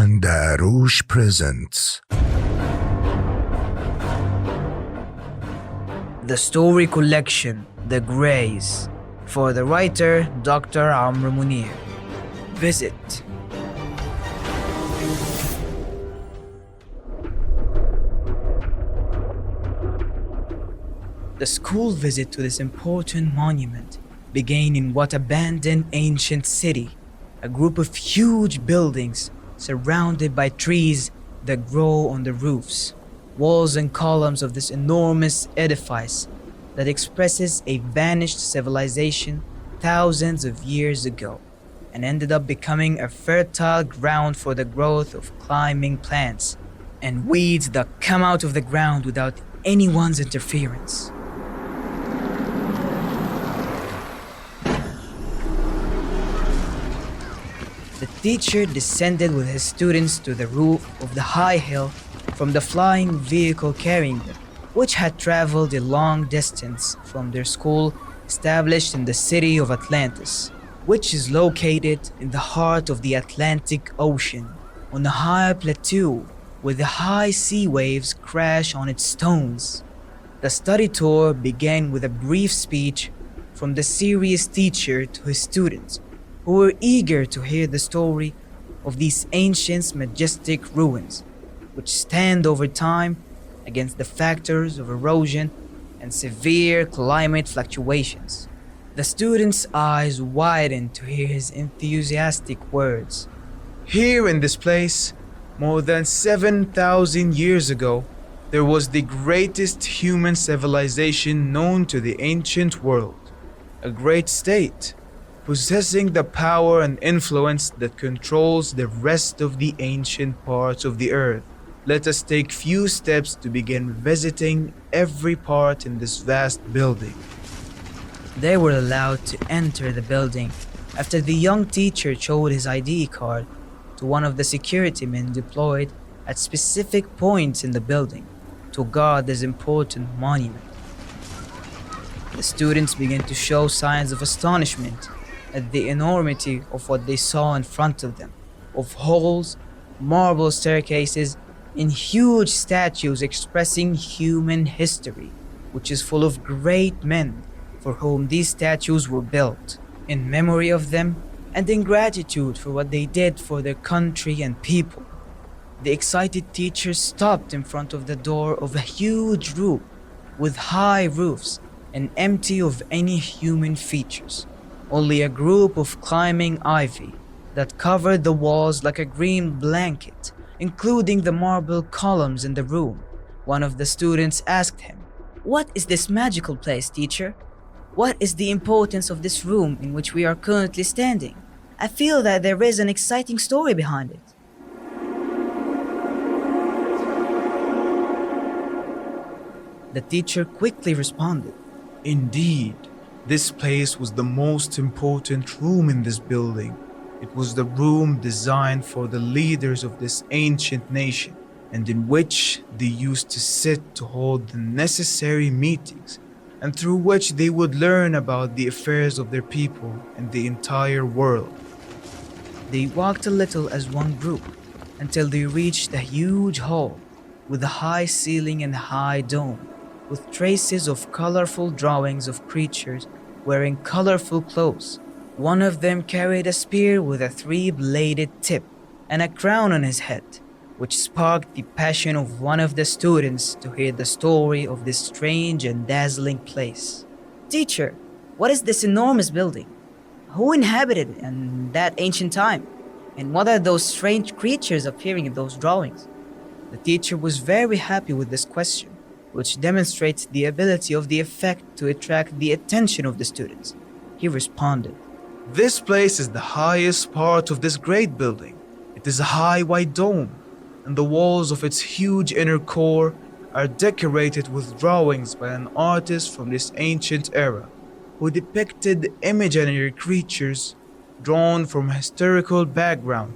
Pandarosh presents The Story Collection, The Greys, for the writer Dr. Amr Mounir. Visit. The school visit to this important monument began in what abandoned ancient city, a group of huge buildings surrounded by trees that grow on the roofs, walls and columns of this enormous edifice that expresses a vanished civilization thousands of years ago and ended up becoming a fertile ground for the growth of climbing plants and weeds that come out of the ground without anyone's interference. The teacher descended with his students to the roof of the high hill from the flying vehicle carrying them, which had traveled a long distance from their school established in the city of Atlantis, which is located in the heart of the Atlantic Ocean, on a high plateau where the high sea waves crash on its stones. The study tour began with a brief speech from the serious teacher to his students, who were eager to hear the story of these ancient majestic ruins, which stand over time against the factors of erosion and severe climate fluctuations. The students' eyes widened to hear his enthusiastic words. Here in this place, more than 7,000 years ago, there was the greatest human civilization known to the ancient world, a great state, possessing the power and influence that controls the rest of the ancient parts of the earth. Let us take few steps to begin visiting every part in this vast building. They were allowed to enter the building after the young teacher showed his ID card to one of the security men deployed at specific points in the building to guard this important monument. The students began to show signs of astonishment at the enormity of what they saw in front of them, of halls, marble staircases, and huge statues expressing human history, which is full of great men for whom these statues were built, in memory of them and in gratitude for what they did for their country and people. The excited teacher stopped in front of the door of a huge room with high roofs and empty of any human features. Only a group of climbing ivy that covered the walls like a green blanket, including the marble columns in the room. One of the students asked him, "What is this magical place, teacher? What is the importance of this room in which we are currently standing? I feel that there is an exciting story behind it." The teacher quickly responded, Indeed, this place was the most important room in this building. It was the room designed for the leaders of this ancient nation, and in which they used to sit to hold the necessary meetings, and through which they would learn about the affairs of their people and the entire world. They walked a little as one group until they reached a huge hall with a high ceiling and high dome, with traces of colorful drawings of creatures wearing colorful clothes. One of them carried a spear with a three-bladed tip and a crown on his head, which sparked the passion of one of the students to hear the story of this strange and dazzling place. "Teacher, what is this enormous building? Who inhabited it in that ancient time? And what are those strange creatures appearing in those drawings?" The teacher was very happy with this question, which demonstrates the ability of the effect to attract the attention of the students. He responded, This place is the highest part of this great building. It is a high white dome, and the walls of its huge inner core are decorated with drawings by an artist from this ancient era, who depicted imaginary creatures drawn from a historical background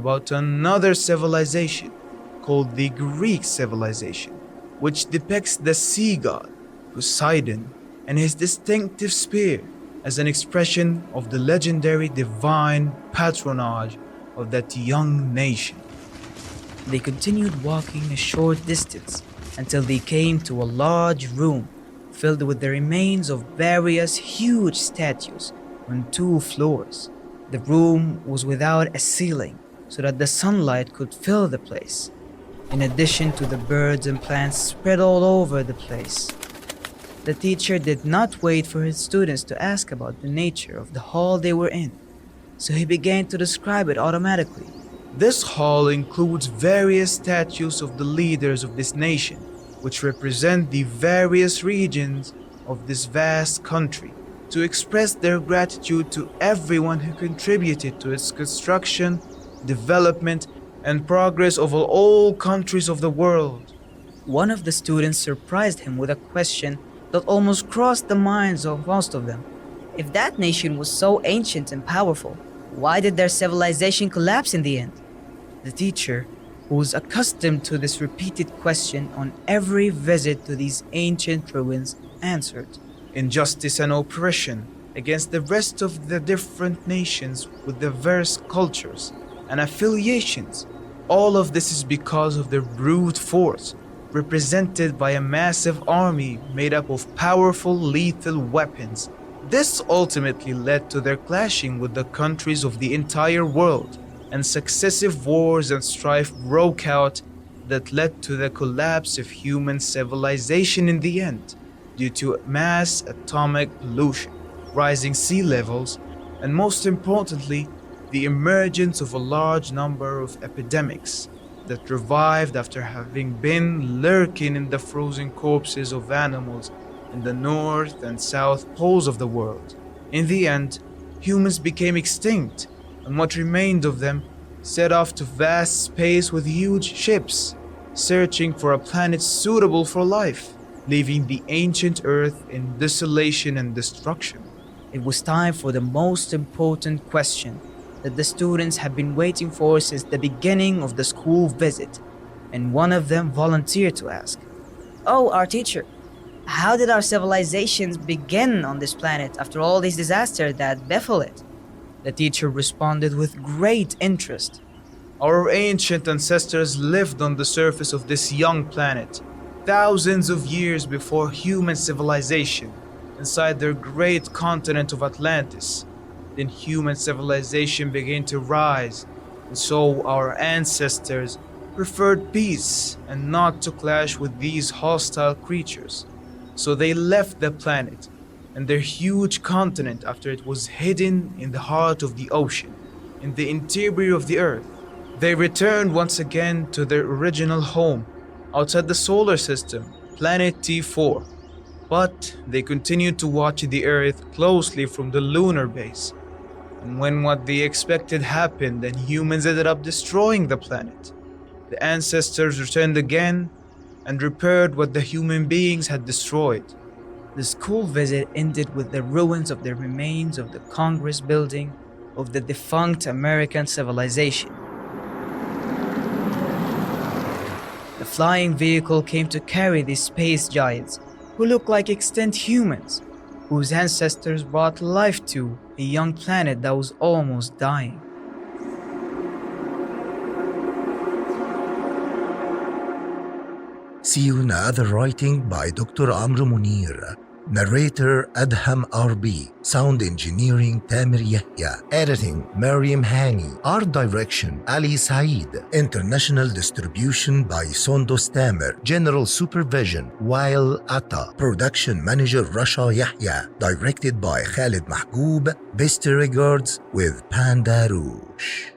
about another civilization called the Greek civilization, which depicts the sea god Poseidon and his distinctive spear as an expression of the legendary divine patronage of that young nation. They continued walking a short distance until they came to a large room filled with the remains of various huge statues on 2 floors. The room was without a ceiling so that the sunlight could fill the place, in addition to the birds and plants spread all over the place. The teacher did not wait for his students to ask about the nature of the hall they were in, so he began to describe it automatically. This hall includes various statues of the leaders of this nation, which represent the various regions of this vast country, to express their gratitude to everyone who contributed to its construction, development, and progress over all countries of the world. One of the students surprised him with a question that almost crossed the minds of most of them. If that nation was so ancient and powerful, why did their civilization collapse in the end? The teacher, who was accustomed to this repeated question on every visit to these ancient ruins, answered, Injustice and oppression against the rest of the different nations with diverse cultures and affiliations. All of this is because of the brute force represented by a massive army made up of powerful lethal weapons. This ultimately led to their clashing with the countries of the entire world, and successive wars and strife broke out that led to the collapse of human civilization in the end, due to mass atomic pollution, rising sea levels, and most importantly, the emergence of a large number of epidemics that revived after having been lurking in the frozen corpses of animals in the north and south poles of the world. In the end, humans became extinct, and what remained of them set off to vast space with huge ships, searching for a planet suitable for life, leaving the ancient Earth in desolation and destruction. it was time for the most important question that the students had been waiting for since the beginning of the school visit, and one of them volunteered to ask, "Oh, our teacher, how did our civilizations begin on this planet after all these disasters that befell it?" The teacher responded with great interest. Our ancient ancestors lived on the surface of this young planet, thousands of years before human civilization, inside their great continent of Atlantis. Then human civilization began to rise, and so our ancestors preferred peace and not to clash with these hostile creatures. So they left the planet and their huge continent after it was hidden in the heart of the ocean, in the interior of the earth. They returned once again to their original home, outside the solar system, planet T4. But they continued to watch the earth closely from the lunar base. And when what they expected happened, then humans ended up destroying the planet. The ancestors returned again and repaired what the human beings had destroyed. The school visit ended with the ruins of the remains of the Congress building of the defunct American civilization. The flying vehicle came to carry these space giants who looked like extinct humans, whose ancestors brought life to a young planet that was almost dying. See you in other writing by Dr. Amr Mounir. Narrator Adham RB. Sound engineering Tamir Yahya. Editing Mariam Hani. Art direction Ali Saeed. International distribution by Sondos Tamer. General supervision Wael Atta. Production manager Rasha Yahya. Directed by Khalid Mahgoub. Best regards with Pandarosh.